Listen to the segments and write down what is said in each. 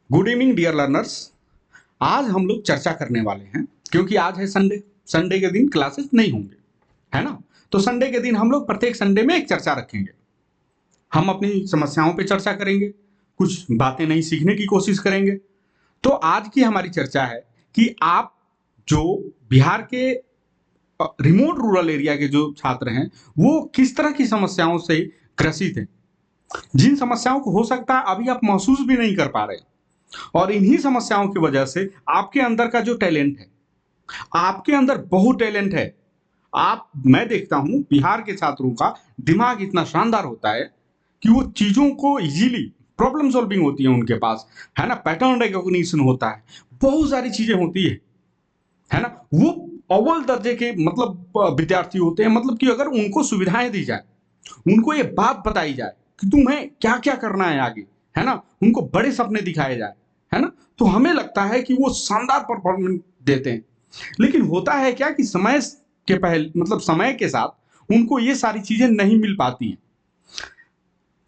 Good evening dear learners. आज हम लोग चर्चा करने वाले हैं क्योंकि आज है संडे। संडे के दिन क्लासेस नहीं होंगे, है ना। तो संडे के दिन हम लोग प्रत्येक संडे में एक चर्चा रखेंगे। हम अपनी समस्याओं पे चर्चा करेंगे, कुछ बातें नई सीखने की कोशिश करेंगे। तो आज की हमारी चर्चा है कि आप जो बिहार के रिमोट रूरल एरिया के जो छात्र हैं वो किस तरह की समस्याओं से ग्रसित हैं, जिन समस्याओं को हो सकता है अभी आप महसूस भी नहीं कर पा रहे, और इन्हीं समस्याओं की वजह से आपके अंदर का जो टैलेंट है, आपके अंदर बहुत टैलेंट है। मैं देखता हूं बिहार के छात्रों का दिमाग इतना शानदार होता है कि वो चीजों को इजीली प्रॉब्लम सॉल्विंग होती है उनके पास, है ना। पैटर्न रिकॉग्निशन होता है, बहुत सारी चीजें होती है ना। वो अव्वल दर्जे के विद्यार्थी होते हैं, मतलब कि अगर उनको सुविधाएं दी जाए, उनको ये बात बताई जाए कि तुम्हें क्या क्या करना है आगे, है ना, उनको बड़े सपने दिखाए जाए, है ना, तो हमें लगता है कि वो शानदार परफॉर्मेंस देते हैं। लेकिन होता है क्या कि समय के साथ उनको ये सारी चीजें नहीं मिल पाती हैं।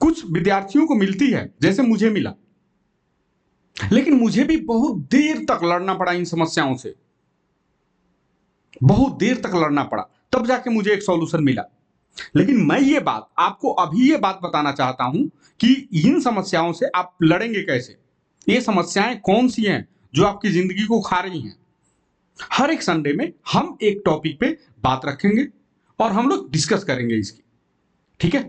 कुछ विद्यार्थियों को मिलती है, जैसे मुझे मिला, लेकिन मुझे भी बहुत देर तक लड़ना पड़ा इन समस्याओं से, बहुत देर तक लड़ना पड़ा, तब जाके मुझे एक सॉल्यूशन मिला। लेकिन मैं ये बात आपको अभी ये बात बताना चाहता हूं कि इन समस्याओं से आप लड़ेंगे कैसे। ये समस्याएं कौन सी हैं जो आपकी जिंदगी को खा रही हैं। हर एक संडे में हम एक टॉपिक पे बात रखेंगे और हम लोग डिस्कस करेंगे इसकी, ठीक है।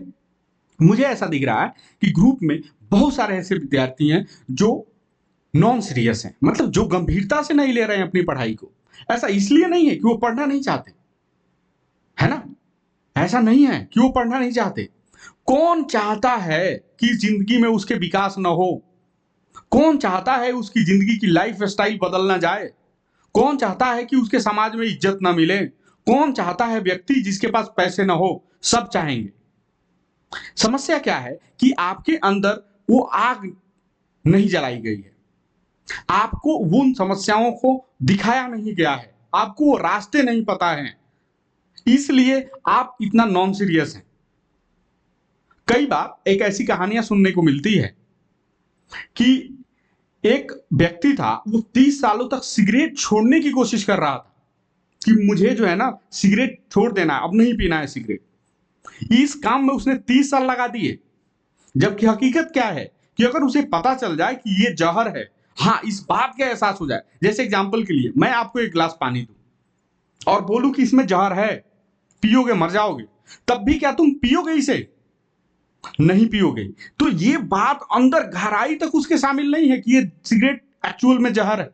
मुझे ऐसा दिख रहा है कि ग्रुप में बहुत सारे ऐसे विद्यार्थी हैं जो नॉन सीरियस हैं, मतलब जो गंभीरता से नहीं ले रहे हैं अपनी पढ़ाई को। ऐसा इसलिए नहीं है कि वो पढ़ना नहीं चाहते, है ना। ऐसा नहीं है कि वो पढ़ना नहीं चाहते। कौन चाहता है कि जिंदगी में उसके विकास न हो? कौन चाहता है उसकी जिंदगी की लाइफ स्टाइल बदल ना जाए? कौन चाहता है कि उसके समाज में इज्जत ना मिले? कौन चाहता है व्यक्ति जिसके पास पैसे ना हो? सब चाहेंगे। समस्या क्या है कि आपके अंदर वो आग नहीं जलाई गई है, आपको उन समस्याओं को दिखाया नहीं गया है, आपको वो रास्ते नहीं पता है, इसलिए आप इतना नॉन सीरियस हैं। कई बार एक ऐसी कहानियां सुनने को मिलती है कि एक व्यक्ति था, वो 30 सालों तक सिगरेट छोड़ने की कोशिश कर रहा था कि मुझे जो है ना सिगरेट छोड़ देना है, अब नहीं पीना है सिगरेट। इस काम में उसने 30 साल लगा दिए, जबकि हकीकत क्या है कि अगर उसे पता चल जाए कि ये जहर है, हाँ, इस बात का एहसास हो जाए। जैसे एग्जाम्पल के लिए मैं आपको एक गिलास पानी दूं और बोलूं कि इसमें जहर है, पियोगे मर जाओगे, तब भी क्या तुम पियोगे इसे? नहीं पियोगे। तो ये बात अंदर गहराई तक उसके शामिल नहीं है कि ये सिगरेट एक्चुअल में जहर है।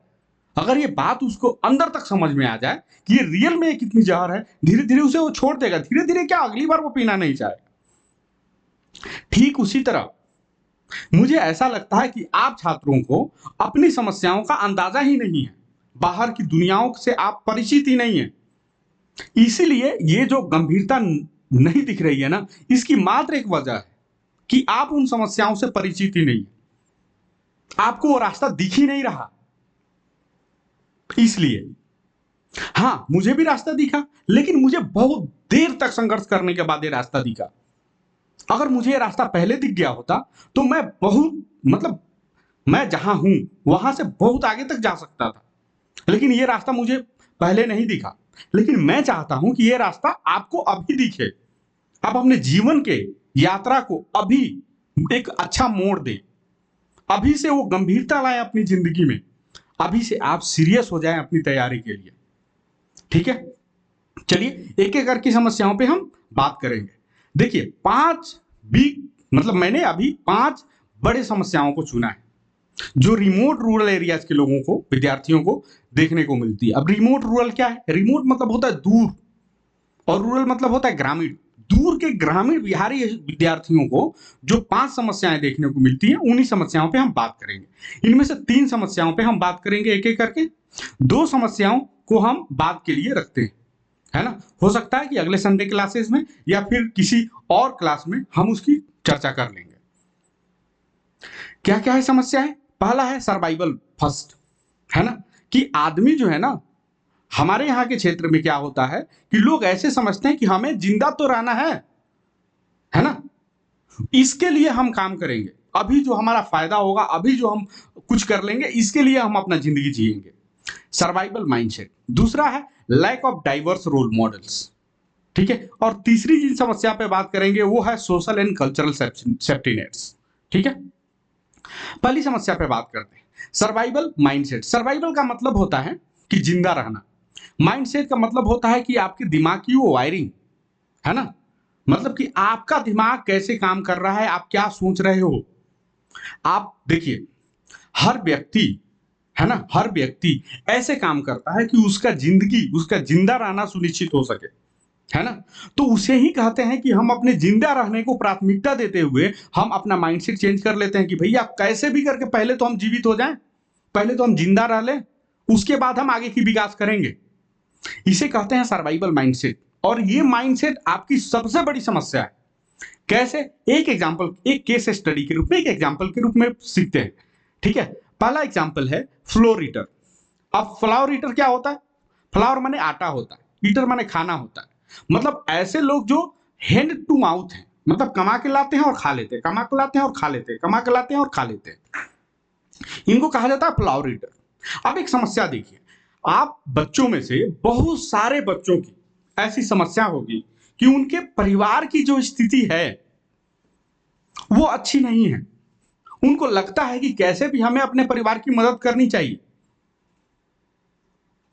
अगर ये बात उसको अंदर तक समझ में आ जाए कि ये रियल में कितनी जहर है, धीरे धीरे उसे वो छोड़ देगा। धीरे धीरे क्या, अगली बार वो पीना नहीं चाहेगा। ठीक उसी तरह मुझे ऐसा लगता है कि आप छात्रों को अपनी समस्याओं का अंदाजा ही नहीं है, बाहर की दुनियाओं से आप परिचित ही नहीं है, इसीलिए ये जो गंभीरता नहीं दिख रही है ना, इसकी मात्र एक वजह है कि आप उन समस्याओं से परिचित ही नहीं, आपको वो रास्ता दिख ही नहीं रहा। इसलिए हाँ, मुझे भी रास्ता दिखा, लेकिन मुझे बहुत देर तक संघर्ष करने के बाद ये रास्ता दिखा। अगर मुझे ये रास्ता पहले दिख गया होता तो मैं मैं जहां हूं वहां से बहुत आगे तक जा सकता था। लेकिन ये रास्ता मुझे पहले नहीं दिखा। लेकिन मैं चाहता हूं कि ये रास्ता आपको अभी दिखे। आप अपने जीवन के यात्रा को अभी एक अच्छा मोड़ दें, अभी से वो गंभीरता लाएं अपनी जिंदगी में, अभी से आप सीरियस हो जाएं अपनी तैयारी के लिए, ठीक है। चलिए एक एक करके समस्याओं पे हम बात करेंगे। देखिए, मैंने अभी 5 बड़े समस्याओं को चुना है जो रिमोट रूरल एरियाज के लोगों को, विद्यार्थियों को देखने को मिलती है। अब रिमोट रूरल क्या है? रिमोट मतलब होता है दूर, और रूरल मतलब होता है ग्रामीण। दूर के ग्रामीण बिहारी विद्यार्थियों को जो 5 समस्याएं देखने को मिलती हैं, उन्हीं समस्याओं पे हम बात करेंगे। इनमें से 3 समस्याओं पे हम बात करेंगे एक एक करके, 2 समस्याओं को हम बात के लिए रखते हैं, है ना। हो सकता है कि अगले संडे क्लासेस में या फिर किसी और क्लास में हम उसकी चर्चा कर लेंगे। क्या क्या है समस्या है? पहला है सर्वाइवल फर्स्ट, है ना, कि आदमी जो है ना, हमारे यहाँ के क्षेत्र में क्या होता है कि लोग ऐसे समझते हैं कि हमें जिंदा तो रहना है ना, इसके लिए हम काम करेंगे। अभी जो हमारा फायदा होगा, अभी जो हम कुछ कर लेंगे, इसके लिए हम अपना जिंदगी जिएंगे। Survival mindset. दूसरा है lack of diverse role models. ठीक है, और तीसरी जिन समस्या पे बात करेंगे वो है social and cultural safety nets. ठीक है, पहली समस्या पे बात करते हैं, सर्वाइवल माइंडसेट। सर्वाइवल का मतलब होता है कि जिंदा रहना। माइंडसेट का मतलब होता है कि आपके दिमाग की वो वायरिंग है ना, मतलब कि आपका दिमाग कैसे काम कर रहा है, आप क्या सोच रहे हो। आप देखिए, हर व्यक्ति है ना, हर व्यक्ति ऐसे काम करता है कि उसका जिंदगी, उसका जिंदा रहना सुनिश्चित हो सके, है ना। तो उसे ही कहते हैं कि हम अपने जिंदा रहने को प्राथमिकता देते हुए हम अपना माइंडसेट चेंज कर लेते हैं कि भैया कैसे भी करके पहले तो हम जीवित हो जाएं, पहले तो हम जिंदा रह लें, उसके बाद हम आगे की विकास करेंगे। इसे कहते हैं सर्वाइवल माइंडसेट। और ये माइंडसेट आपकी सबसे बड़ी समस्या है। कैसे? एक एग्जांपल, एक केस स्टडी के रूप में, एक एग्जांपल के रूप में सीखते हैं। ठीक है, पहला एग्जांपल है फ्लोर ईटर। अब फ्लावर ईटर क्या होता है? फ्लावर माने आटा होता है, ईटर माने खाना होता है। मतलब ऐसे लोग जो हैंड टू माउथ हैं, मतलब कमा के लाते हैं और खा लेते हैं, कमा के लाते हैं और खा लेते हैं, कमा के लाते हैं और खा लेते हैं, इनको कहा जाता है फ्लावर ईटर। अब एक समस्या देखिए, आप बच्चों में से बहुत सारे बच्चों की ऐसी समस्या होगी कि उनके परिवार की जो स्थिति है वो अच्छी नहीं है। उनको लगता है कि कैसे भी हमें अपने परिवार की मदद करनी चाहिए,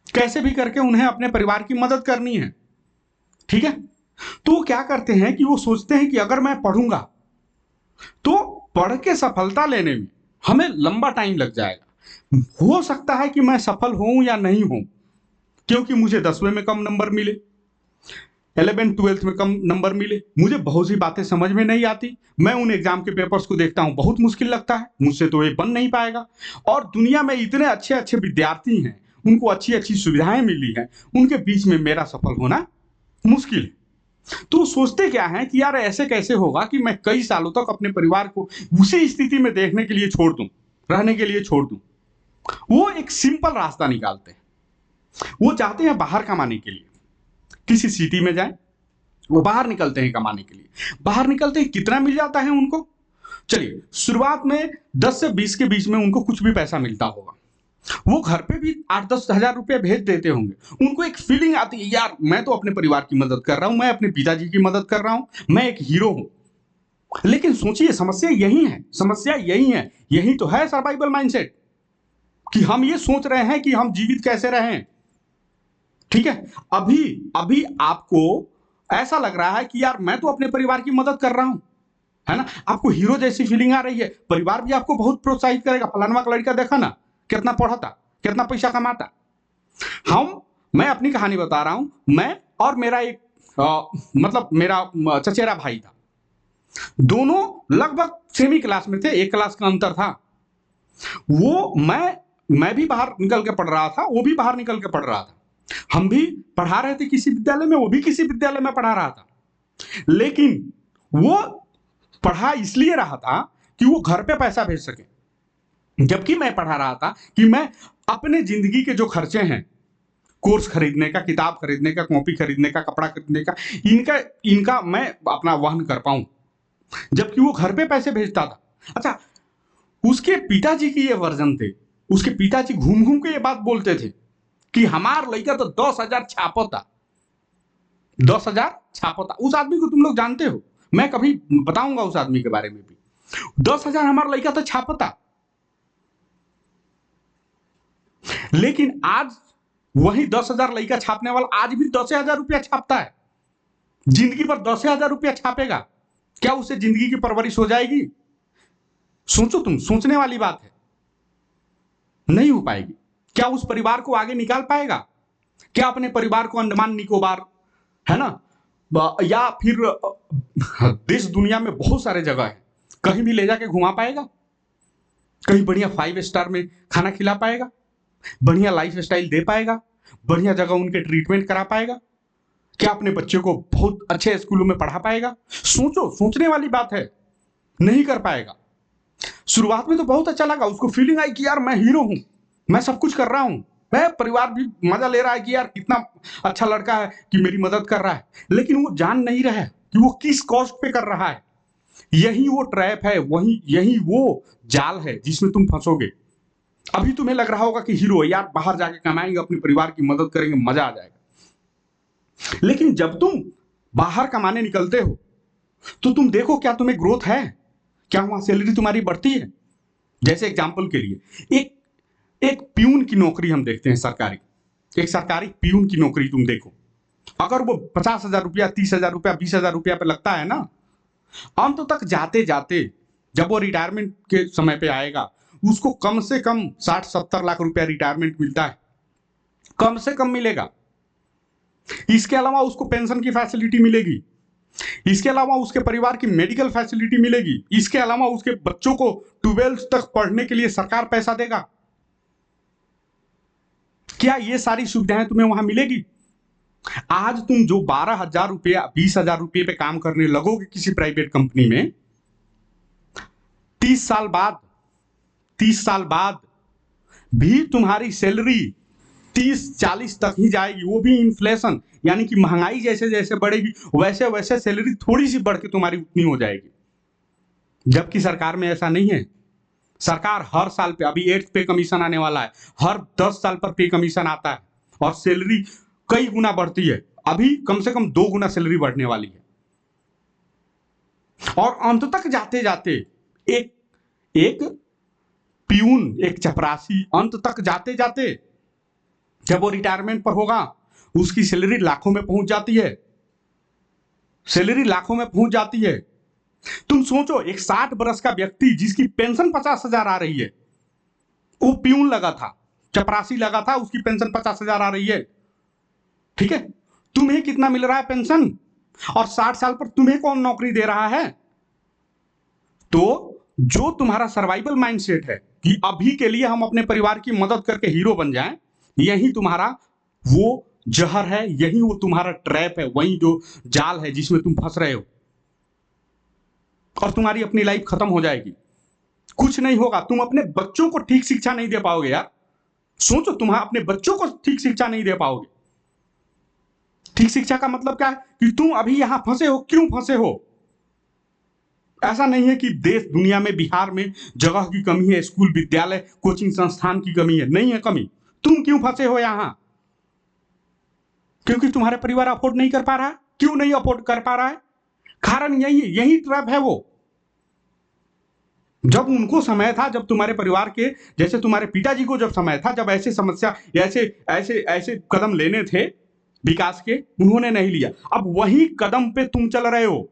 कैसे भी करके उन्हें अपने परिवार की मदद करनी है। ठीक है, तो वो क्या करते हैं कि वो सोचते हैं कि अगर मैं पढ़ूंगा तो पढ़ के सफलता लेने में हमें लंबा टाइम लग जाएगा, हो सकता है कि मैं सफल हूं या नहीं हूं, क्योंकि मुझे 10वीं में कम नंबर मिले, 11th-12th में कम नंबर मिले, मुझे बहुत सी बातें समझ में नहीं आती, मैं उन एग्जाम के पेपर्स को देखता हूं, बहुत मुश्किल लगता है, मुझसे तो ये बन नहीं पाएगा। और दुनिया में इतने अच्छे अच्छे विद्यार्थी हैं, उनको अच्छी अच्छी सुविधाएं मिली हैं, उनके बीच में मेरा सफल होना मुश्किल है। तो सोचते क्या है कि यार ऐसे कैसे होगा कि मैं कई सालों तक अपने परिवार को उसी स्थिति में देखने के लिए छोड़ दूं, रहने के लिए छोड़ दूं। वो एक सिंपल रास्ता निकालते हैं, वो चाहते हैं बाहर कमाने के लिए, किसी सिटी में जाएं, वो बाहर निकलते हैं कमाने के लिए। बाहर निकलते हैं, कितना मिल जाता है उनको? चलिए, शुरुआत में 10 से 20 के बीच में उनको कुछ भी पैसा मिलता होगा, वो घर पे भी 8-10 हजार रुपए भेज देते होंगे। उनको एक फीलिंग आती है, यार मैं तो अपने परिवार की मदद कर रहा हूं, मैं अपने पिताजी की मदद कर रहा हूं, मैं एक हीरो हूं। लेकिन सोचिए, समस्या यही है, समस्या यही है, यही तो है सर्वाइवल माइंडसेट, कि हम ये सोच रहे हैं कि हम जीवित कैसे रहें। ठीक है, अभी अभी आपको ऐसा लग रहा है कि यार मैं तो अपने परिवार की मदद कर रहा हूं, है ना, आपको हीरो जैसी फीलिंग आ रही है, परिवार भी आपको बहुत प्रोत्साहित करेगा, फलाना का लड़का देखा ना कितना पढ़ा था, कितना पैसा कमाता। मैं अपनी कहानी बता रहा हूं, मैं और मेरा एक मतलब मेरा चचेरा भाई था, दोनों लगभग सेमी क्लास में थे, एक क्लास का अंतर था। वो मैं भी बाहर निकल के पढ़ रहा था, वो भी बाहर निकल के पढ़ रहा था, हम भी पढ़ा रहे थे किसी विद्यालय में, वो भी किसी विद्यालय में पढ़ा रहा था। लेकिन वो पढ़ा इसलिए रहा था कि वो घर पे पैसा भेज सके, जबकि मैं पढ़ा रहा था कि मैं अपने जिंदगी के जो खर्चे हैं, कोर्स खरीदने का, किताब खरीदने का, कॉपी खरीदने का, कपड़ा खरीदने का, इनका इनका मैं अपना वहन कर पाऊं, जबकि वो घर पे पैसे भेजता था। अच्छा, उसके पिताजी की ये वर्जन थे, उसके पिताजी घूम घूम के ये बात बोलते थे कि हमार लड़का तो 10,000 छापता, 10,000 छापता। उस आदमी को तुम लोग जानते हो, मैं कभी बताऊंगा उस आदमी के बारे में भी। 10,000 हमारा लड़का तो छापता। लेकिन आज वही 10,000 लड़का छापने वाला आज भी 10,000 रुपया छापता है, जिंदगी भर 10,000 रुपया छापेगा, क्या उससे जिंदगी की परवरिश हो जाएगी? सोचो, तुम सोचने वाली बात है, नहीं हो पाएगी। क्या उस परिवार को आगे निकाल पाएगा? क्या अपने परिवार को अंडमान निकोबार, है ना, या फिर देश दुनिया में बहुत सारे जगह है, कहीं भी ले जाके घुमा पाएगा? कहीं बढ़िया 5 स्टार में खाना खिला पाएगा? बढ़िया लाइफ स्टाइल दे पाएगा? बढ़िया जगह उनके ट्रीटमेंट करा पाएगा? क्या अपने बच्चे को बहुत अच्छे स्कूलों में पढ़ा पाएगा? सोचो, सोचने वाली बात है, नहीं कर पाएगा। शुरुआत में तो बहुत अच्छा लगा, उसको फीलिंग आई कि यार मैं हीरो हूं, मैं सब कुछ कर रहा हूं, मैं परिवार भी मजा ले रहा है कि यार कितना अच्छा लड़का है कि मेरी मदद कर रहा है। लेकिन वो जान नहीं रहा है कि वो किस कॉस्ट पे कर रहा है। यही वो ट्रैप है, यही वो जाल है जिसमें तुम फंसोगे। अभी तुम्हें लग रहा होगा कि हीरो यार बाहर जाके कमाएंगे, अपने परिवार की मदद करेंगे, मजा आ जाएगा। लेकिन जब तुम बाहर कमाने निकलते हो तो तुम देखो क्या तुम्हें ग्रोथ है, क्या वहां सैलरी तुम्हारी बढ़ती है। जैसे एग्जाम्पल के लिए एक एक प्यून की नौकरी हम देखते हैं, सरकारी, एक सरकारी प्यून की नौकरी तुम देखो, अगर वो 50,000 रुपया, 30,000 रुपया, 20,000 रुपया पे लगता है ना, अंत तक जाते जाते जब वो रिटायरमेंट के समय पे आएगा, उसको कम से कम 60-70 लाख रुपया रिटायरमेंट मिलता है, कम से कम मिलेगा। इसके अलावा उसको पेंशन की फैसिलिटी मिलेगी, इसके अलावा उसके परिवार की मेडिकल फैसिलिटी मिलेगी, इसके अलावा उसके बच्चों को 12th तक पढ़ने के लिए सरकार पैसा देगा। क्या ये सारी सुविधाएं तुम्हें वहां मिलेगी? आज तुम जो 12,000 रुपया, 20,000 रुपये पे काम करने लगोगे किसी प्राइवेट कंपनी में, 30 साल बाद 30 साल बाद भी तुम्हारी सैलरी 30-40 तक ही जाएगी, वो भी इन्फ्लेशन, यानी कि महंगाई जैसे जैसे बढ़ेगी वैसे वैसे सैलरी थोड़ी सी बढ़ के तुम्हारी उतनी हो जाएगी। जबकि सरकार में ऐसा नहीं है। सरकार हर साल पे, अभी 8th पे कमीशन आने वाला है, हर 10 साल पर पे कमीशन आता है और सैलरी कई गुना बढ़ती है। अभी कम से कम 2 गुना सैलरी बढ़ने वाली है। और अंत तक जाते जाते एक एक प्यून, एक चपरासी, अंत तक जाते जाते जब वो रिटायरमेंट पर होगा, उसकी सैलरी लाखों में पहुंच जाती है, सैलरी लाखों में पहुंच जाती है। तुम सोचो, एक 60 बरस का व्यक्ति जिसकी पेंशन 50,000 आ रही है, वो प्यून लगा था, चपरासी लगा था, उसकी पेंशन 50,000 आ रही है, ठीक है। तुम्हें कितना मिल रहा है पेंशन, और 60 साल पर तुम्हें कौन नौकरी दे रहा है? तो जो तुम्हारा सर्वाइवल माइंडसेट है कि अभी के लिए हम अपने परिवार की मदद करके हीरो बन जाएं, यही तुम्हारा वो जहर है, यही वो तुम्हारा ट्रैप है, वही जो जाल है जिसमें तुम फंस रहे हो, और तुम्हारी अपनी लाइफ खत्म हो जाएगी। कुछ नहीं होगा, तुम अपने बच्चों को ठीक शिक्षा नहीं दे पाओगे यार। सोचो, तुम अपने बच्चों को ठीक शिक्षा नहीं दे पाओगे। ठीक शिक्षा का मतलब क्या है कि तुम अभी यहां फंसे हो, क्यों फंसे हो? ऐसा नहीं है कि देश दुनिया में, बिहार में जगह की कमी है, स्कूल, विद्यालय, कोचिंग संस्थान की कमी है, नहीं है कमी। तुम क्यों फंसे हो यहां? क्योंकि तुम्हारे परिवार अफोर्ड नहीं कर पा रहा है। क्यों नहीं अफोर्ड कर पा रहा है? कारण यही है, यही ट्रैप है वो। जब उनको समय था, जब तुम्हारे परिवार के, जैसे तुम्हारे पिताजी को जब समय था, जब ऐसे समस्या, ऐसे ऐसे ऐसे कदम लेने थे विकास के, उन्होंने नहीं लिया। अब वही कदम पे तुम चल रहे हो।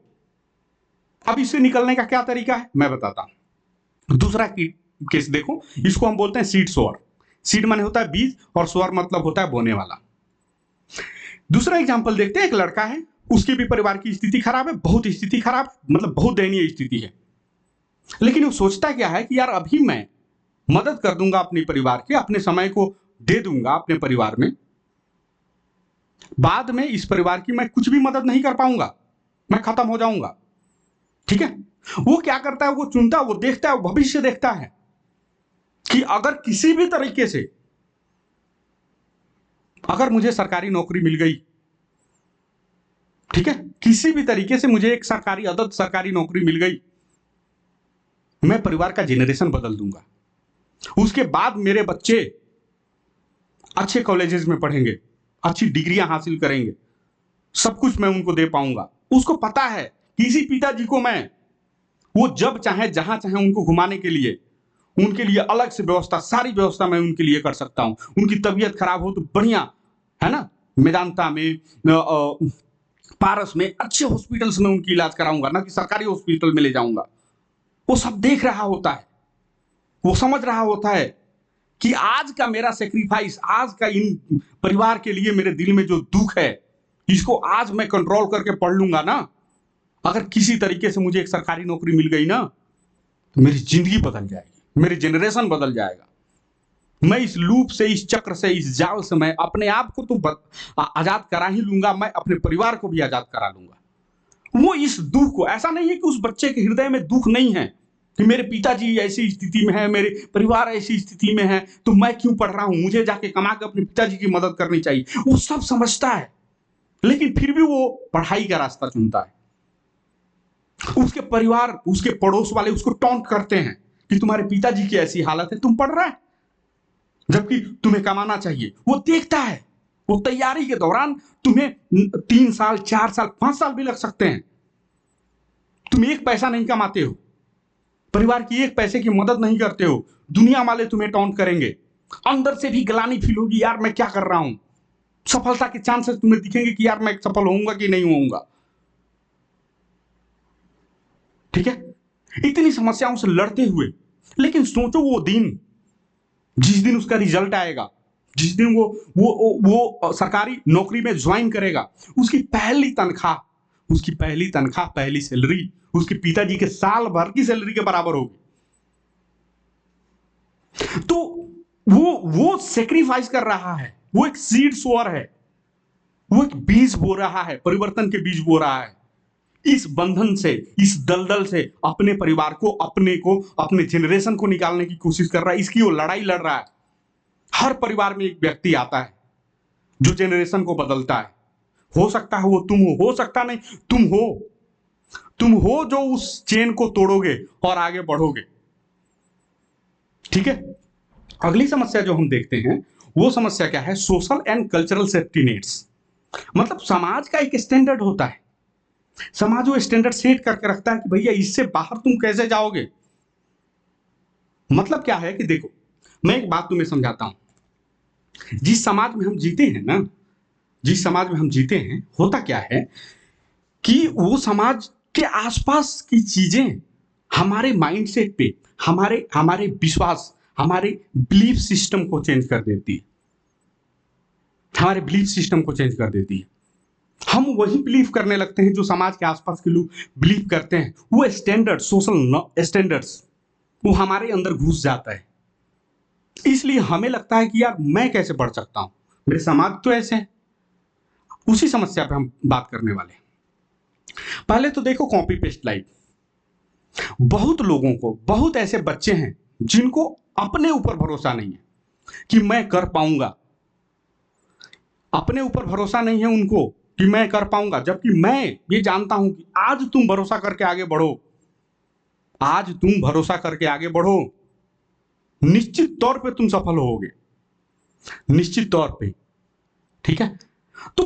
अब इससे निकलने का क्या तरीका है, मैं बताता हूं। दूसरा केस देखो, इसको हम बोलते हैं सीड सोअर। सीड माने होता है बीज, और सोअर मतलब होता है बोने वाला। दूसरा एग्जाम्पल देखते हैं। एक लड़का है, उसकी भी परिवार की स्थिति खराब है, बहुत स्थिति खराब, मतलब बहुत दयनीय स्थिति है। लेकिन वो सोचता क्या है कि यार अभी मैं मदद कर दूंगा अपने परिवार के, अपने समय को दे दूंगा अपने परिवार में, बाद में इस परिवार की मैं कुछ भी मदद नहीं कर पाऊंगा, मैं खत्म हो जाऊंगा, ठीक है। वो क्या करता है, वो चुनता है, वो देखता है, वो भविष्य देखता है कि अगर किसी भी तरीके से, अगर मुझे सरकारी नौकरी मिल गई, ठीक है, किसी भी तरीके से मुझे एक सरकारी अदद सरकारी नौकरी मिल गई, मैं परिवार का जेनरेशन बदल दूंगा। उसके बाद मेरे बच्चे अच्छे कॉलेजेस में पढ़ेंगे, अच्छी डिग्रियां हासिल करेंगे, सब कुछ मैं उनको दे पाऊंगा। उसको पता है किसी पिताजी को मैं, वो जब चाहे जहां चाहे उनको घुमाने के लिए, उनके लिए अलग से व्यवस्था, सारी व्यवस्था मैं उनके लिए कर सकता हूं। उनकी तबीयत खराब हो तो बढ़िया, है ना, मेदांता में, पारस में, अच्छे हॉस्पिटल्स में उनकी इलाज कराऊंगा, ना कि सरकारी हॉस्पिटल में ले जाऊंगा। वो सब देख रहा होता है, वो समझ रहा होता है कि आज का मेरा सेक्रीफाइस, आज का इन परिवार के लिए मेरे दिल में जो दुख है, इसको आज मैं कंट्रोल करके पढ़ लूंगा ना। अगर किसी तरीके से मुझे एक सरकारी नौकरी मिल गई ना, तो मेरी जिंदगी बदल जाएगी, मेरी जनरेशन बदल जाएगा। मैं इस लूप से, इस चक्र से, इस जाल से मैं अपने आप को तो आजाद करा ही लूंगा, मैं अपने परिवार को भी आजाद करा लूंगा। वो इस दुख को, ऐसा नहीं है कि उस बच्चे के हृदय में दुख नहीं है कि मेरे पिताजी ऐसी स्थिति में है, मेरे परिवार ऐसी स्थिति में है, तो मैं क्यों पढ़ रहा हूं, मुझे जाके कमा के अपने पिताजी की मदद करनी चाहिए। वो सब समझता है, लेकिन फिर भी वो पढ़ाई का रास्ता चुनता है। उसके परिवार, उसके पड़ोस वाले उसको टॉन्ट करते हैं कि तुम्हारे पिताजी की ऐसी हालत है, तुम पढ़ रहा है, जबकि तुम्हें कमाना चाहिए। वो देखता है, वो तैयारी के दौरान तुम्हें 3 साल, 4 साल, 5 साल भी लग सकते हैं, तुम एक पैसा नहीं कमाते हो, परिवार की एक पैसे की मदद नहीं करते हो, दुनिया वाले तुम्हें टॉन्ट करेंगे, अंदर से भी ग्लानि फील होगी, यार मैं क्या कर रहा हूं। सफलता के चांसेस तुम्हें दिखेंगे कि यार मैं सफल होऊंगा कि नहीं होऊंगा। ठीक है, इतनी समस्याओं से लड़ते हुए, लेकिन सोचो वो दिन, जिस दिन उसका रिजल्ट आएगा, जिस दिन वो सरकारी नौकरी में ज्वाइन करेगा, उसकी पहली तनख्वाह, उसकी पहली तनख्वाह, पहली सैलरी उसके पिताजी के साल भर की सैलरी के बराबर होगी। तो वो सेक्रीफाइस कर रहा है, वो एक सीड सोअर है, वो एक बीज बो रहा है, परिवर्तन के बीज बो रहा है। इस बंधन से, इस दलदल से अपने परिवार को, अपने को, अपने जनरेशन को निकालने की कोशिश कर रहा है, इसकी वो लड़ाई लड़ रहा है। हर परिवार में एक व्यक्ति आता है जो जनरेशन को बदलता है। हो सकता है वो तुम हो सकता नहीं तुम हो जो उस चेन को तोड़ोगे और आगे बढ़ोगे। ठीक है, अगली समस्या जो हम देखते हैं वो समस्या क्या है? Social and cultural safety nets. मतलब समाज का एक स्टैंडर्ड होता है, समाज वो स्टैंडर्ड सेट करके रखता है कि भैया इससे बाहर तुम कैसे जाओगे। मतलब क्या है कि देखो, मैं एक बात तुम्हें समझाता हूं। जिस समाज में हम जीते हैं ना, जिस समाज में हम जीते हैं, होता क्या है कि वो समाज के आसपास की चीजें हमारे माइंडसेट पे, हमारे हमारे विश्वास, हमारे बिलीफ सिस्टम को चेंज कर देती है, हमारे बिलीफ सिस्टम को चेंज कर देती है। हम वही बिलीव करने लगते हैं जो समाज के आसपास के लोग बिलीव करते हैं। वो स्टैंडर्ड, सोशल स्टैंडर्ड्स, वो हमारे अंदर घुस जाता है। इसलिए हमें लगता है कि यार मैं कैसे बढ़ सकता हूं, मेरे समाज तो ऐसे है। उसी समस्या पे हम बात करने वाले हैं। पहले तो देखो कॉपी पेस्ट लाइफ। बहुत लोगों को, बहुत ऐसे बच्चे हैं जिनको अपने ऊपर भरोसा नहीं है कि मैं कर पाऊंगा, अपने ऊपर भरोसा नहीं है उनको कि मैं कर पाऊंगा, जबकि मैं ये जानता हूं कि आज तुम भरोसा करके आगे बढ़ो, आज तुम भरोसा करके आगे बढ़ो, निश्चित तौर पे तुम सफल होगे, निश्चित तौर पे। ठीक है, तो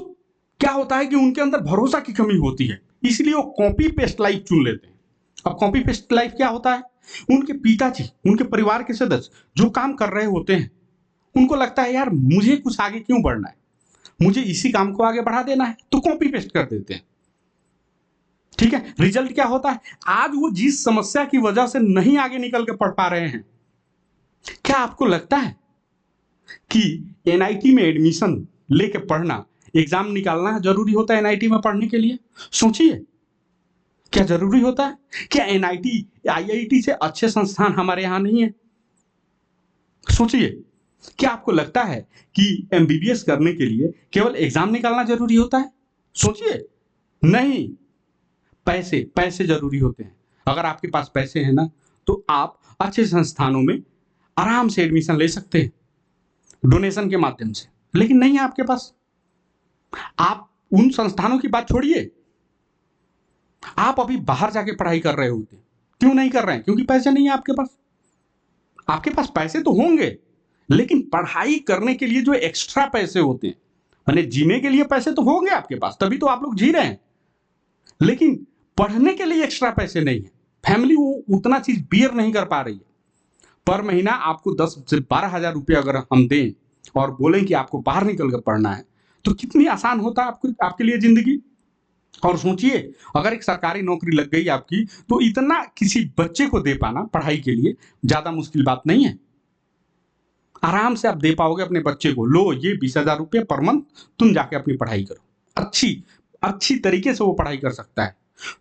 क्या होता है कि उनके अंदर भरोसा की कमी होती है, इसलिए वो कॉपी पेस्ट लाइफ चुन लेते हैं। अब कॉपी पेस्ट लाइफ क्या होता है? उनके पिताजी, उनके परिवार के सदस्य जो काम कर रहे होते हैं, उनको लगता है यार मुझे कुछ आगे क्यों बढ़ना है, मुझे इसी काम को आगे बढ़ा देना है, तो कॉपी पेस्ट कर देते हैं। ठीक है, रिजल्ट क्या होता है? आज वो जिस समस्या की वजह से नहीं आगे निकल के पढ़ पा रहे हैं, क्या आपको लगता है कि एनआईटी में एडमिशन लेके पढ़ना, एग्जाम निकालना जरूरी होता है एनआईटी में पढ़ने के लिए? सोचिए, क्या जरूरी होता है? क्या एनआईटी, आईआईटी से अच्छे संस्थान हमारे यहां नहीं है? सोचिए, क्या आपको लगता है कि एमबीबीएस करने के लिए केवल एग्जाम निकालना जरूरी होता है? सोचिए, नहीं, पैसे पैसे जरूरी होते हैं। अगर आपके पास पैसे हैं ना, तो आप अच्छे संस्थानों में आराम से एडमिशन ले सकते हैं डोनेशन के माध्यम से, लेकिन नहीं है आपके पास। आप उन संस्थानों की बात छोड़िए, आप अभी बाहर जाके पढ़ाई कर रहे होते, क्यों नहीं कर रहे हैं? क्योंकि पैसे नहीं है आपके पास। आपके पास पैसे तो होंगे, लेकिन पढ़ाई करने के लिए जो एक्स्ट्रा पैसे होते हैं, माने जीने के लिए पैसे तो होंगे आपके पास, तभी तो आप लोग जी रहे हैं, लेकिन पढ़ने के लिए एक्स्ट्रा पैसे नहीं है। फैमिली वो उतना चीज बियर नहीं कर पा रही है। पर महीना आपको 10 से 12 हजार रुपये अगर हम दें और बोलें कि आपको बाहर निकल कर पढ़ना है, तो कितनी आसान होता है आपको, आपके लिए जिंदगी। और सोचिए, अगर एक सरकारी नौकरी लग गई आपकी, तो इतना किसी बच्चे को दे पाना पढ़ाई के लिए ज्यादा मुश्किल बात नहीं है। आराम से आप दे पाओगे अपने बच्चे को, लो ये 20,000 रुपये पर मंथ, तुम जाके अपनी पढ़ाई करो, अच्छी अच्छी तरीके से वो पढ़ाई कर सकता है।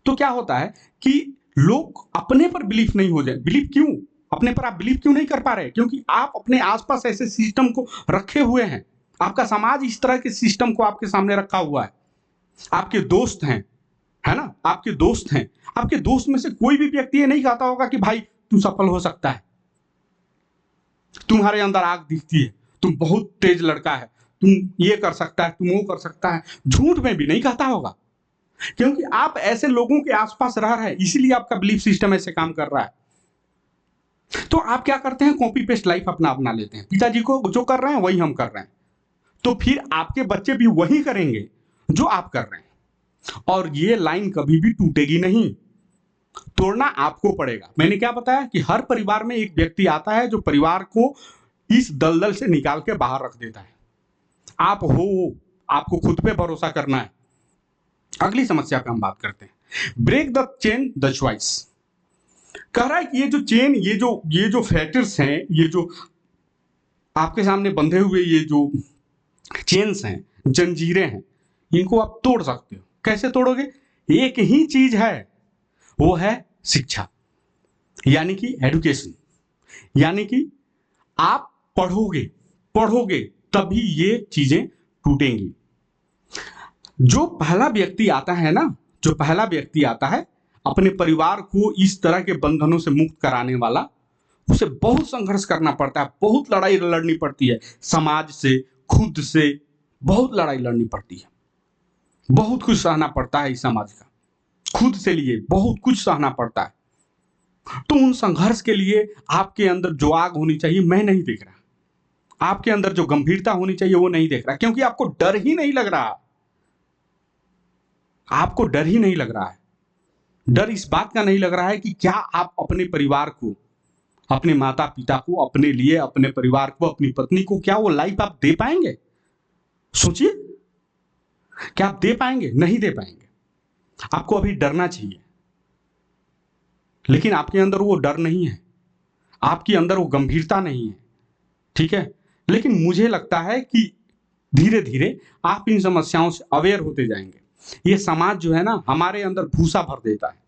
तो क्या होता है कि लोग अपने पर बिलीफ नहीं हो जाए। बिलीफ क्यों, अपने पर आप बिलीव क्यों नहीं कर पा रहे? क्योंकि आप अपने आसपास ऐसे सिस्टम को रखे हुए हैं, आपका समाज इस तरह के सिस्टम को आपके सामने रखा हुआ है। आपके दोस्त हैं, है ना, आपके दोस्त हैं, आपके दोस्त में से कोई भी व्यक्ति ये नहीं कहता होगा कि भाई तू सफल हो सकता है, तुम्हारे अंदर आग दिखती है, तुम बहुत तेज लड़का है, तुम ये कर सकता है, तुम वो कर सकता है, झूठ में भी नहीं कहता होगा। क्योंकि आप ऐसे लोगों के आसपास रह रहे हैं, इसीलिए आपका बिलीफ सिस्टम ऐसे काम कर रहा है। तो आप क्या करते हैं, कॉपी पेस्ट लाइफ अपना अपना लेते हैं, पिताजी को जो कर रहे हैं वही हम कर रहे हैं, तो फिर आपके बच्चे भी वही करेंगे जो आप कर रहे हैं, और ये लाइन कभी भी टूटेगी नहीं, तोड़ना आपको पड़ेगा। मैंने क्या बताया कि हर परिवार में एक व्यक्ति आता है जो परिवार को इस दलदल से निकाल के बाहर रख देता है। आप हो, आपको खुद पे भरोसा करना है। अगली समस्या पे हम बात करते हैं, break the chain the choice. कह रहा है कि ये जो चेन, ये जो फैक्टर्स हैं, ये जो आपके सामने बंधे हुए ये जो चेन्स हैं, जंजीरें हैं, इनको आप तोड़ सकते हो। कैसे तोड़ोगे? एक ही चीज है, वो है शिक्षा, यानी कि एजुकेशन, यानी कि आप पढ़ोगे तभी ये चीजें टूटेंगी। जो पहला व्यक्ति आता है ना, जो पहला व्यक्ति आता है अपने परिवार को इस तरह के बंधनों से मुक्त कराने वाला, उसे बहुत संघर्ष करना पड़ता है, बहुत लड़ाई लड़नी पड़ती है, समाज से, खुद से बहुत लड़ाई लड़नी पड़ती है, बहुत कुछ सहना पड़ता है इस समाज का, खुद से लिए बहुत कुछ सहना पड़ता है। तो उन संघर्ष के लिए आपके अंदर जो आग होनी चाहिए मैं नहीं देख रहा, आपके अंदर जो गंभीरता होनी चाहिए वो नहीं देख रहा, क्योंकि आपको डर ही नहीं लग रहा, आपको डर ही नहीं लग रहा है। डर इस बात का नहीं लग रहा है कि क्या आप अपने परिवार को, अपने माता पिता को, अपने लिए, अपने परिवार को, अपनी पत्नी को, क्या वो लाइफ आप दे पाएंगे? सोचिए, क्या आप दे पाएंगे? नहीं दे पाएंगे। आपको अभी डरना चाहिए, लेकिन आपके अंदर वो डर नहीं है, आपके अंदर वो गंभीरता नहीं है, ठीक है। लेकिन मुझे लगता है कि धीरे धीरे आप इन समस्याओं से अवेयर होते जाएंगे। ये समाज जो है ना, हमारे अंदर भूसा भर देता है,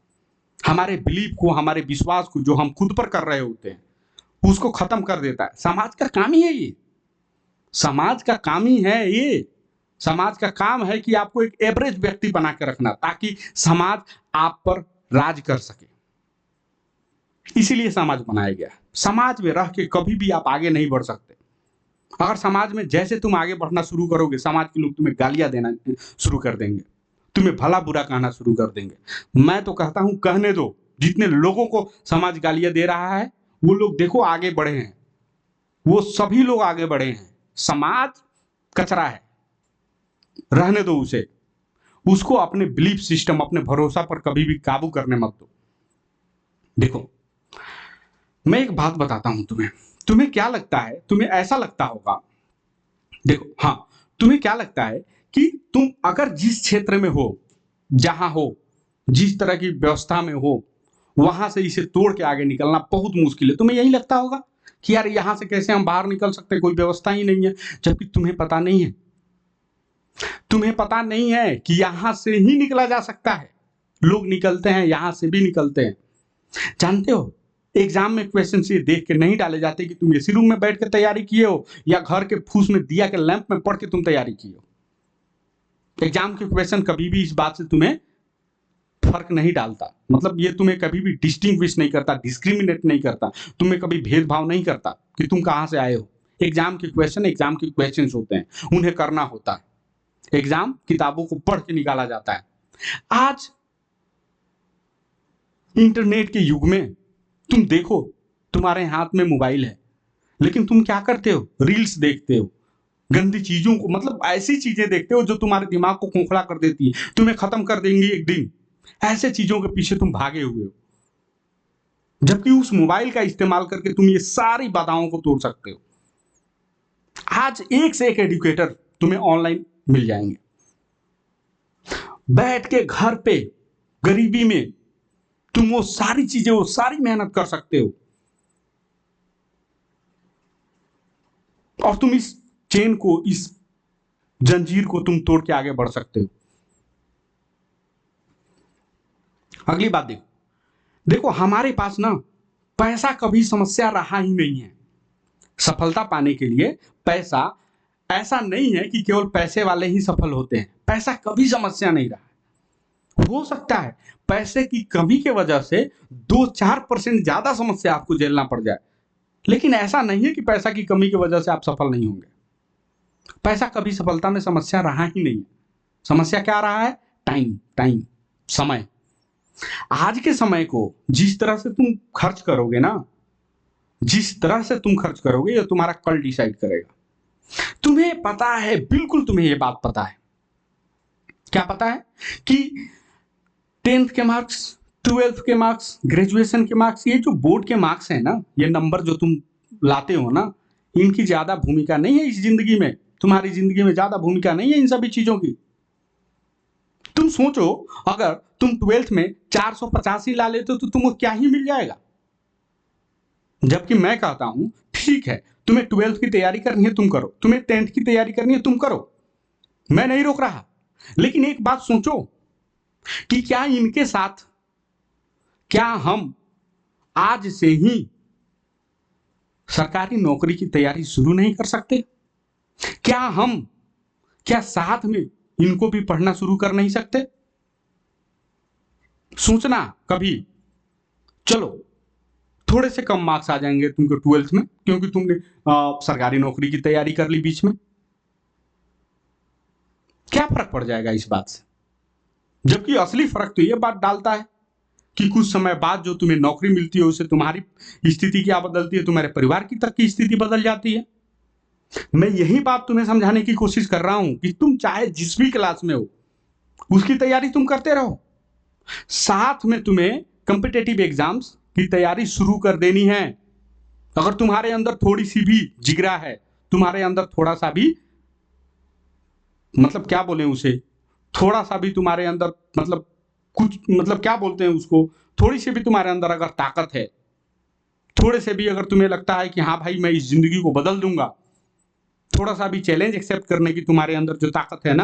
हमारे बिलीफ को, हमारे विश्वास को, जो हम खुद पर कर रहे होते हैं, उसको खत्म कर देता है। समाज का काम ही है ये, समाज का काम ही है ये। समाज का काम है कि आपको एक एवरेज व्यक्ति बना के रखना, ताकि समाज आप पर राज कर सके। इसीलिए समाज बनाया गया है। समाज में रह के कभी भी आप आगे नहीं बढ़ सकते। अगर समाज में जैसे तुम आगे बढ़ना शुरू करोगे, समाज के लोग तुम्हें गालियां देना शुरू कर देंगे, तुम्हें भला बुरा कहना शुरू कर देंगे। मैं तो कहता हूं कहने दो, जितने लोगों को समाज गालियां दे रहा है वो लोग देखो आगे बढ़े हैं, वो सभी लोग आगे बढ़े हैं। समाज कचरा है, रहने दो उसे, उसको अपने बिलीफ सिस्टम, अपने भरोसा पर कभी भी काबू करने मत दो। देखो, मैं एक बात बताता हूं तुम्हें क्या लगता है, तुम्हें ऐसा लगता होगा, देखो हाँ, तुम्हें क्या लगता है कि तुम अगर जिस क्षेत्र में हो, जहां हो, जिस तरह की व्यवस्था में हो, वहां से इसे तोड़ के आगे निकलना बहुत मुश्किल है। तुम्हें यही लगता होगा कि यार यहां से कैसे हम बाहर निकल सकते, कोई व्यवस्था ही नहीं है। जबकि तुम्हें पता नहीं है, तुम्हें पता नहीं है कि यहां से ही निकला जा सकता है। लोग निकलते हैं, यहां से भी निकलते हैं। जानते हो, एग्जाम में क्वेश्चन ये देख के नहीं डाले जाते कि तुम एसी रूम में बैठ के तैयारी किए हो या घर के फूस में दिया के लैंप में पढ़ के तुम तैयारी किए हो। एग्जाम के क्वेश्चन कभी भी इस बात से तुम्हें फर्क नहीं डालता, मतलब ये तुम्हें कभी भी डिस्टिंग्विश नहीं करता, डिस्क्रिमिनेट नहीं करता, तुम्हें कभी भेदभाव नहीं करता कि तुम कहां से आए हो। एग्जाम के क्वेश्चन होते हैं, उन्हें करना होता है। एग्जाम किताबों को पढ़ के निकाला जाता है। आज इंटरनेट के युग में तुम देखो, तुम्हारे हाथ में मोबाइल है, लेकिन तुम क्या करते हो? रील्स देखते हो, गंदी चीजों को, मतलब ऐसी चीजें देखते हो जो तुम्हारे दिमाग को खोखला कर देती है, तुम्हें खत्म कर देंगी एक दिन। ऐसे चीजों के पीछे तुम भागे हुए हो, जबकि उस मोबाइल का इस्तेमाल करके तुम ये सारी बाधाओं को तोड़ सकते हो। आज एक से एक एजुकेटर तुम्हें ऑनलाइन मिल जाएंगे, बैठ के घर पे गरीबी में तुम वो सारी चीजें, वो सारी मेहनत कर सकते हो, और तुम इस चेन को, इस जंजीर को तुम तोड़ के आगे बढ़ सकते हो। अगली बात देखो, देखो हमारे पास ना पैसा कभी समस्या रहा ही नहीं है। सफलता पाने के लिए पैसा ऐसा नहीं है कि केवल पैसे वाले ही सफल होते हैं। पैसा कभी समस्या नहीं रहा। हो सकता है पैसे की कमी के वजह से 2-4% ज्यादा समस्या आपको झेलना पड़ जाए, लेकिन ऐसा नहीं है कि पैसा की कमी की वजह से आप सफल नहीं होंगे। पैसा कभी सफलता में समस्या रहा ही नहीं है। समस्या क्या रहा है? टाइम टाइम समय। आज के समय को जिस तरह से तुम खर्च करोगे ना, जिस तरह से तुम खर्च करोगे ये तुम्हारा कल डिसाइड करेगा। तुम्हें पता है, बिल्कुल तुम्हें ये बात पता है। क्या पता है? कि 10th के मार्क्स, 12th के मार्क्स, ग्रेजुएशन के मार्क्स, ये जो बोर्ड के मार्क्स हैं ना, ये नंबर जो तुम लाते हो ना, इनकी ज्यादा भूमिका नहीं है इस जिंदगी में। तुम्हारी जिंदगी में ज्यादा भूमिका नहीं है इन सभी चीजों की। तुम सोचो, अगर तुम 12th में 450 ही ला लेते हो तो तुमको क्या ही मिल जाएगा। जबकि मैं कहता हूं ठीक है, तुम्हें 12th की तैयारी करनी है तुम करो, तुम्हें 10th की तैयारी करनी है तुम करो, मैं नहीं रोक रहा। लेकिन एक बात सोचो कि क्या इनके साथ, क्या हम आज से ही सरकारी नौकरी की तैयारी शुरू नहीं कर सकते? क्या साथ में इनको भी पढ़ना शुरू कर नहीं सकते? सोचना कभी। चलो थोड़े से कम मार्क्स आ जाएंगे तुमको 12th में, क्योंकि तुमने सरकारी नौकरी की तैयारी कर ली बीच में। क्या फर्क पड़ जाएगा इस बात से? जबकि असली फर्क तो ये बात डालता है कि कुछ समय बाद जो तुम्हें नौकरी मिलती है उससे तुम्हारी स्थिति क्या बदलती है, तुम्हारे परिवार की तक की स्थिति बदल जाती है। मैं यही बात तुम्हें समझाने की कोशिश कर रहा हूं कि तुम चाहे जिस भी क्लास में हो उसकी तैयारी तुम करते रहो, साथ में तुम्हें कॉम्पिटिटिव एग्जाम्स की तैयारी शुरू कर देनी है। अगर तुम्हारे अंदर थोड़ी सी भी जिगरा है, तुम्हारे अंदर थोड़ा सा भी, मतलब क्या बोले उसे, थोड़ा सा भी तुम्हारे अंदर, मतलब कुछ, मतलब क्या बोलते हैं उसको, थोड़ी सी भी तुम्हारे अंदर अगर ताकत है, थोड़े से भी अगर तुम्हें लगता है कि हाँ भाई मैं इस जिंदगी को बदल दूंगा, थोड़ा सा भी चैलेंज एक्सेप्ट करने की तुम्हारे अंदर जो ताकत है ना,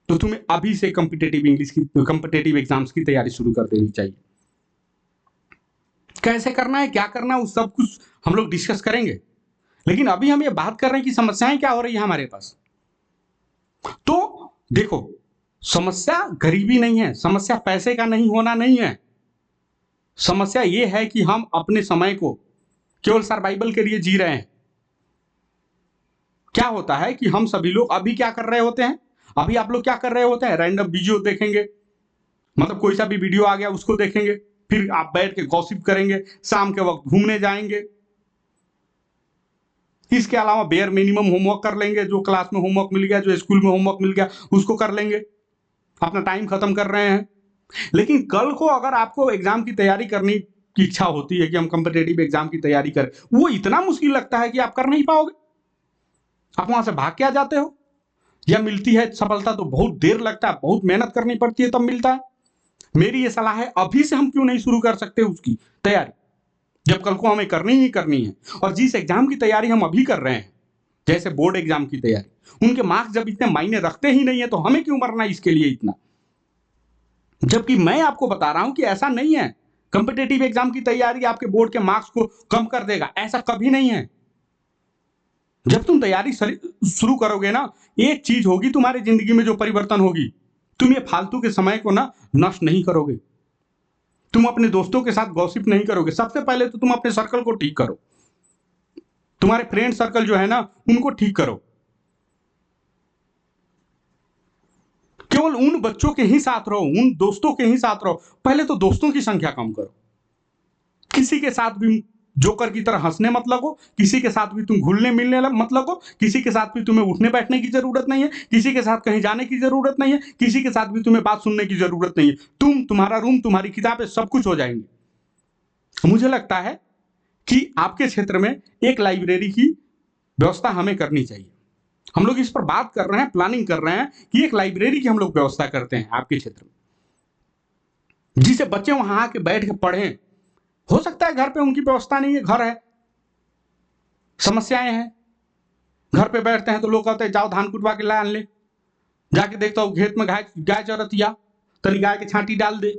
तो तुम्हें अभी से कॉम्पिटिटिव एग्जाम्स की तैयारी शुरू कर देनी चाहिए। कैसे करना है, क्या करना है, उस सब कुछ हम लोग डिस्कस करेंगे। लेकिन अभी हम ये बात कर रहे हैं कि समस्याएं क्या हो रही है हमारे पास। तो देखो, समस्या गरीबी नहीं है, समस्या पैसे का नहीं होना नहीं है। समस्या ये है कि हम अपने समय को केवल सर्वाइवल के लिए जी रहे हैं। क्या होता है कि हम सभी लोग अभी क्या कर रहे होते हैं, अभी आप लोग क्या कर रहे होते हैं, रैंडम वीडियो देखेंगे, मतलब कोई सा भी वीडियो आ गया उसको देखेंगे, फिर आप बैठ के गॉसिप करेंगे, शाम के वक्त घूमने जाएंगे। इसके अलावा बेयर मिनिमम होमवर्क कर लेंगे, जो क्लास में होमवर्क मिल गया, जो स्कूल में होमवर्क मिल गया उसको कर लेंगे, अपना टाइम खत्म कर रहे हैं। लेकिन कल को अगर आपको एग्जाम की तैयारी करने की इच्छा होती है कि हम कॉम्पिटिटिव एग्जाम की तैयारी करें, वो इतना मुश्किल लगता है कि आप कर नहीं पाओगे, आप वहां से भाग के आ जाते हो। या मिलती है सफलता तो बहुत देर लगता है, बहुत मेहनत करनी पड़ती है तब मिलता है। मेरी ये सलाह है, अभी से हम क्यों नहीं शुरू कर सकते उसकी तैयारी, जब कल को हमें करनी ही करनी है। और जिस एग्जाम की तैयारी हम अभी कर रहे हैं, जैसे बोर्ड एग्जाम की तैयारी, उनके मार्क्स जब इतने मायने रखते ही नहीं है तो हमें क्यों मरना इसके लिए इतना। जबकि मैं आपको बता रहा हूं कि ऐसा नहीं है, कॉम्पिटिटिव एग्जाम की तैयारी आपके बोर्ड के मार्क्स को कम कर देगा, ऐसा कभी नहीं है। जब तुम तैयारी शुरू करोगे ना, एक चीज होगी तुम्हारी जिंदगी में जो परिवर्तन होगी, तुम ये फालतू के समय को ना नष्ट नहीं करोगे, तुम अपने दोस्तों के साथ गॉसिप नहीं करोगे। सबसे पहले तो तुम अपने सर्कल को ठीक करो, तुम्हारे फ्रेंड सर्कल जो है ना उनको ठीक करो। केवल उन बच्चों के ही साथ रहो, उन दोस्तों के ही साथ रहो। पहले तो दोस्तों की संख्या कम करो, किसी के साथ भी जोकर की तरह हंसने मत लगो, किसी के साथ भी तुम घुलने मिलने मत लगो, किसी के साथ भी तुम्हें उठने बैठने की जरूरत नहीं है, किसी के साथ कहीं जाने की जरूरत नहीं है, किसी के साथ भी तुम्हें बात सुनने की जरूरत नहीं है। तुम्हारा रूम, तुम्हारी किताबें, सब कुछ हो जाएंगे। मुझे लगता है कि आपके क्षेत्र में एक लाइब्रेरी की व्यवस्था हमें करनी चाहिए। हम लोग इस पर बात कर रहे हैं, प्लानिंग कर रहे हैं कि एक लाइब्रेरी की हम लोग व्यवस्था करते हैं आपके क्षेत्र में, जिसे बच्चे वहां आके बैठ के पढ़ें। हो सकता है घर पे उनकी व्यवस्था नहीं है, घर है, समस्याएं हैं, घर पे बैठते हैं तो लोग कहते हैं जाओ धान कुटवा के ला ले, जाके देखता हूँ खेत में गाय चरतिया, तनी गाय के छांटी डाल दे,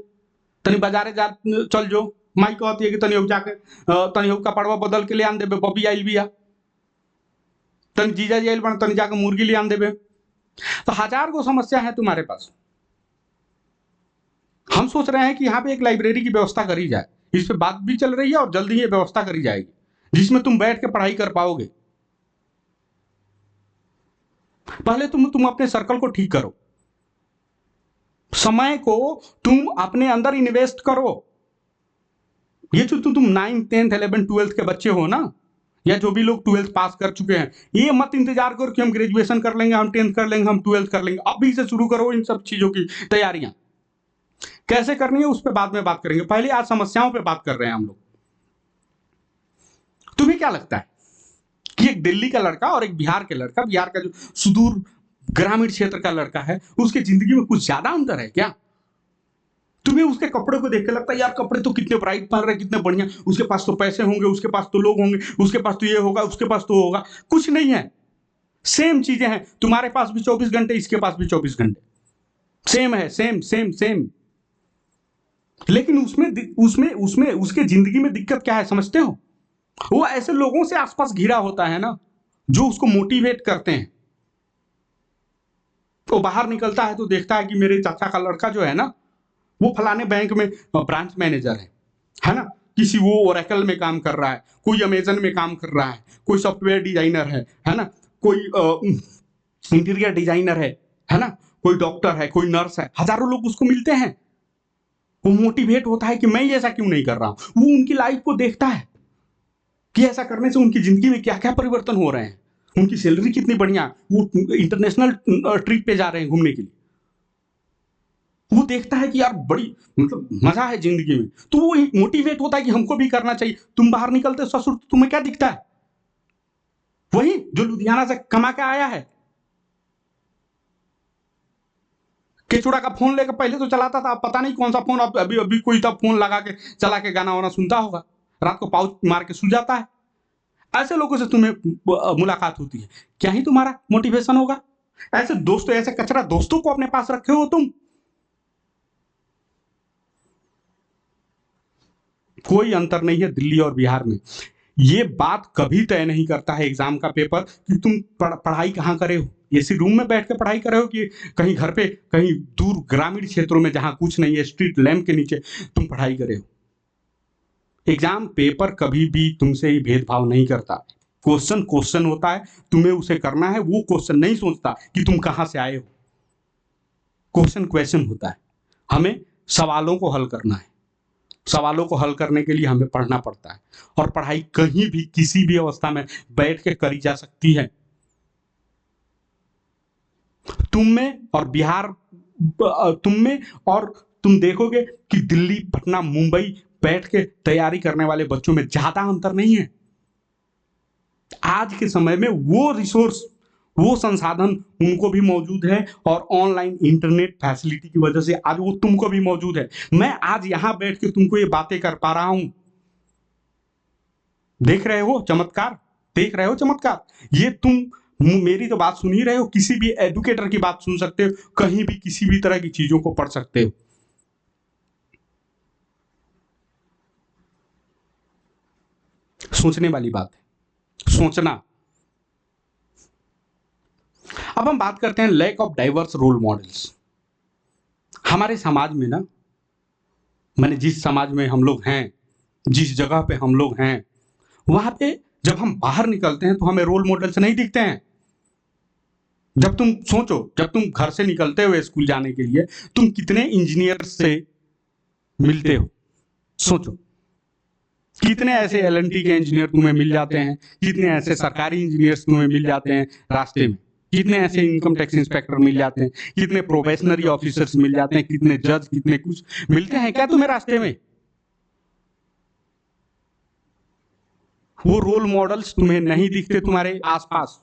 तनी बाजारे जा चल जो, माई कहती है कि तनी जाके तनी कपड़वा बदल के ले आन देबे, बबी आइल बिया, तनी जीजा जी आइल बन, तनी जाके मुर्गी ले आन देबे। तो हजार को समस्या है तुम्हारे पास। हम सोच रहे हैं कि यहाँ पे एक लाइब्रेरी की व्यवस्था करी जाए, इस पे बात भी चल रही है और जल्दी ये व्यवस्था करी जाएगी जिसमें तुम बैठ के पढ़ाई कर पाओगे। पहले तुम अपने सर्कल को ठीक करो, समय को तुम अपने अंदर इन्वेस्ट करो। ये जो तुम 9th 10th 11th 12th के बच्चे हो ना, या जो भी लोग 12th पास कर चुके हैं, ये मत इंतजार करो कि हम ग्रेजुएशन कर लेंगे, हम 10th कर लेंगे, हम 12th कर लेंगे। अभी से शुरू करो इन सब चीजों की तैयारियां। कैसे करनी है उस पर बाद में बात करेंगे, पहले आज समस्याओं पे बात कर रहे हैं हम लोग। तुम्हें क्या लगता है कि एक दिल्ली का लड़का और एक बिहार के लड़का, बिहार का जो सुदूर ग्रामीण क्षेत्र का लड़का है, उसके जिंदगी में कुछ ज्यादा अंतर है क्या? तुम्हें उसके कपड़े को देख के लगता है यार कपड़े तो कितने ब्राइट पहन रहे, कितने बढ़िया, उसके पास तो पैसे होंगे, उसके पास तो लोग होंगे, उसके पास तो ये होगा, उसके पास तो होगा। कुछ नहीं है, सेम चीजें हैं। तुम्हारे पास भी 24 घंटे, इसके पास भी 24 घंटे, सेम है, सेम सेम सेम। लेकिन उसमें उसमें उसमें उसके जिंदगी में दिक्कत क्या है समझते हो? वो ऐसे लोगों से आसपास घिरा होता है ना, जो उसको मोटिवेट करते हैं। वो बाहर निकलता है तो देखता है कि मेरे चाचा का लड़का जो है ना, वो फलाने बैंक में ब्रांच मैनेजर है ना, किसी वो ओरेकल में काम कर रहा है, कोई अमेजन में काम कर रहा है, कोई सॉफ्टवेयर डिजाइनर है ना, कोई इंटीरियर डिजाइनर है ना, कोई डॉक्टर है, कोई नर्स है, हजारों लोग उसको मिलते हैं। वो मोटिवेट होता है कि मैं ऐसा क्यों नहीं कर रहा हूं। वो उनकी लाइफ को देखता है कि ऐसा करने से उनकी जिंदगी में क्या क्या परिवर्तन हो रहे हैं, उनकी सैलरी कितनी बढ़िया, वो इंटरनेशनल ट्रिप पे जा रहे हैं घूमने के लिए। वो देखता है कि यार बड़ी मतलब मजा है जिंदगी में, तो वो मोटिवेट होता है कि हमको भी करना चाहिए। तुम बाहर निकलते ससुर, तुम्हें क्या दिखता है? वही जो लुधियाना से कमा के आया है, केचुड़ा का फोन लेकर पहले तो चलाता था, पता नहीं कौन सा फोन, अब अभी अभी कोई तब फोन लगा के चला के गाना वाना सुनता होगा, रात को पाउच मार के सो जाता है। ऐसे लोगों से तुम्हें मुलाकात होती है, क्या ही तुम्हारा मोटिवेशन होगा? ऐसे दोस्तों, ऐसे कचरा दोस्तों को अपने पास रखे हो तुम। कोई अंतर नहीं है दिल्ली और बिहार में। ये बात कभी तय नहीं करता है एग्जाम का पेपर कि तुम पढ़ाई कहाँ करे हो, एसी रूम में बैठ के पढ़ाई करे हो कि कहीं घर पे, कहीं दूर ग्रामीण क्षेत्रों में जहां कुछ नहीं है, स्ट्रीट लैंप के नीचे तुम पढ़ाई करे हो। एग्जाम पेपर कभी भी तुमसे ही भेदभाव नहीं करता। क्वेश्चन क्वेश्चन होता है, तुम्हें उसे करना है। वो क्वेश्चन नहीं सोचता कि तुम कहां से आए हो। क्वेश्चन क्वेश्चन होता है, हमें सवालों को हल करना है। सवालों को हल करने के लिए हमें पढ़ना पड़ता है, और पढ़ाई कहीं भी किसी भी अवस्था में बैठ के करी जा सकती है। तुम में और बिहार, तुम में, और तुम देखोगे कि दिल्ली, पटना, मुंबई बैठ के तैयारी करने वाले बच्चों में ज्यादा अंतर नहीं है। आज के समय में वो रिसोर्स, वो संसाधन उनको भी मौजूद है, और ऑनलाइन इंटरनेट फैसिलिटी की वजह से आज वो तुमको भी मौजूद है। मैं आज यहां बैठ के तुमको ये बातें कर पा रहा हूं। देख रहे हो चमत्कार? देख रहे हो चमत्कार? ये तुम मेरी तो बात सुन ही रहे हो, किसी भी एडुकेटर की बात सुन सकते हो, कहीं भी किसी भी तरह की चीजों को पढ़ सकते हो। सोचने वाली बात है, सोचना। अब हम बात करते हैं lack of diverse role models. हमारे समाज में ना, मैंने जिस समाज में हम लोग हैं, जिस जगह पे हम लोग हैं, वहां पे जब हम बाहर निकलते हैं तो हमें रोल मॉडल्स नहीं दिखते हैं। जब तुम सोचो, जब तुम घर से निकलते हो स्कूल जाने के लिए, तुम कितने इंजीनियर से मिलते हो? सोचो, कितने ऐसे एलएनटी के इंजीनियर तुम्हें मिल जाते हैं, कितने ऐसे सरकारी इंजीनियर्स तुम्हें मिल जाते हैं रास्ते में, कितने ऐसे इनकम टैक्स इंस्पेक्टर मिल जाते हैं, कितने प्रोबेशनरी ऑफिसर्स मिल जाते हैं, कितने जज, कितने कुछ मिलते हैं क्या तुम्हें रास्ते में? वो रोल मॉडल्स तुम्हें नहीं दिखते तुम्हारे आसपास,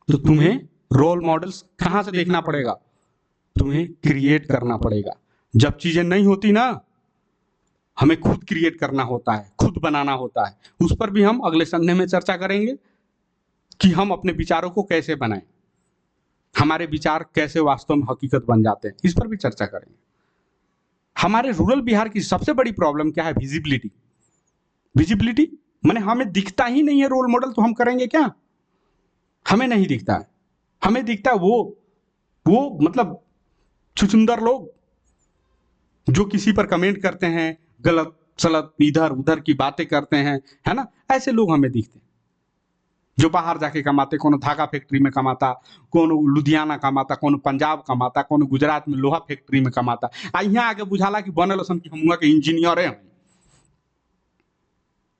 तो तुम्हें रोल मॉडल्स कहां से देखना पड़ेगा? तुम्हें क्रिएट करना पड़ेगा। जब चीजें नहीं होती ना, हमें खुद क्रिएट करना होता है, खुद बनाना होता है। उस पर भी हम अगले संडे में चर्चा करेंगे कि हम अपने विचारों को कैसे बनाएं, हमारे विचार कैसे वास्तव में हकीकत बन जाते हैं, इस पर भी चर्चा करेंगे। हमारे रूरल बिहार की सबसे बड़ी प्रॉब्लम क्या है? विजिबिलिटी। विजिबिलिटी माने हमें दिखता ही नहीं है रोल मॉडल, तो हम करेंगे क्या? हमें नहीं दिखता है। हमें दिखता है वो मतलब छुछुंदर लोग जो किसी पर कमेंट करते हैं, गलत सलत इधर उधर की बातें करते हैं, है ना, ऐसे लोग हमें दिखते हैं। जो बाहर जाके कमाते, कोनो धागा फैक्ट्री में कमाता, कोनो लुधियाना कमाता, कोनो पंजाब कमाता, कोनो गुजरात में लोहा फैक्ट्री में कमाता, आ यहाँ आके बुझाला कि बनल सन कि हम के इंजीनियर है,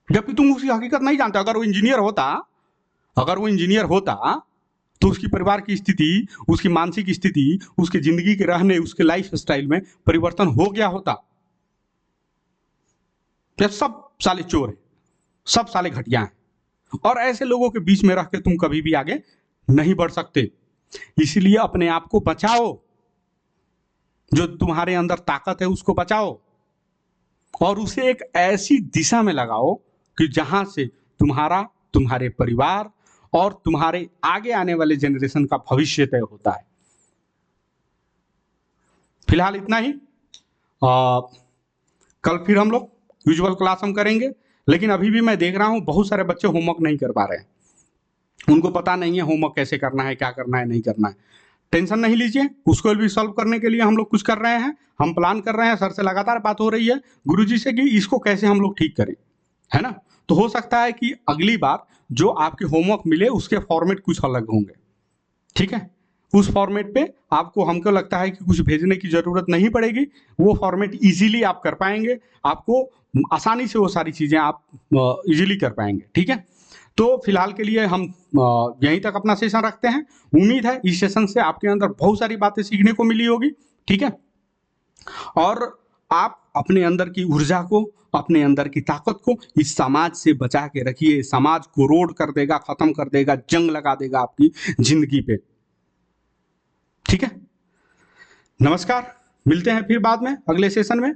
जबकि तुम उसकी हकीकत नहीं जानते। अगर वो इंजीनियर होता तो उसकी परिवार की स्थिति, उसकी मानसिक स्थिति, उसकी जिंदगी के रहने, उसके लाइफ स्टाइल में परिवर्तन हो गया होता। ये सब साले चोर हैं, सब साले घटिया हैं, और ऐसे लोगों के बीच में रह के तुम कभी भी आगे नहीं बढ़ सकते। इसलिए अपने आप को बचाओ, जो तुम्हारे अंदर ताकत है उसको बचाओ, और उसे एक ऐसी दिशा में लगाओ कि जहां से तुम्हारे परिवार और तुम्हारे आगे आने वाले जनरेशन का भविष्य तय होता है। फिलहाल इतना ही। कल फिर हम लोग यूजुअल क्लास हम करेंगे, लेकिन अभी भी मैं देख रहा हूं बहुत सारे बच्चे होमवर्क नहीं कर पा रहे हैं, उनको पता नहीं है होमवर्क कैसे करना है, क्या करना है, नहीं करना है। टेंशन नहीं लीजिए, उसको भी सॉल्व करने के लिए हम लोग कुछ कर रहे हैं, हम प्लान कर रहे हैं। सर से लगातार बात हो रही है गुरुजी से कि इसको कैसे हम लोग ठीक करें, है ना। तो हो सकता है कि अगली बार जो आपके होमवर्क मिले उसके फॉर्मेट कुछ अलग होंगे, ठीक है। उस फॉर्मेट पे आपको, हमको लगता है कि कुछ भेजने की जरूरत नहीं पड़ेगी, वो फॉर्मेट इजीली आप कर पाएंगे, आपको आसानी से वो सारी चीजें आप इजीली कर पाएंगे, ठीक है। तो फिलहाल के लिए हम यहीं तक अपना सेशन रखते हैं। उम्मीद है इस सेशन से आपके अंदर बहुत सारी बातें सीखने को मिली होगी, ठीक है। और आप अपने अंदर की ऊर्जा को, अपने अंदर की ताकत को इस समाज से बचा के रखिए। समाज को रोड कर देगा, खत्म कर देगा, जंग लगा देगा आपकी जिंदगी पे, ठीक है। नमस्कार, मिलते हैं फिर बाद में अगले सेशन में।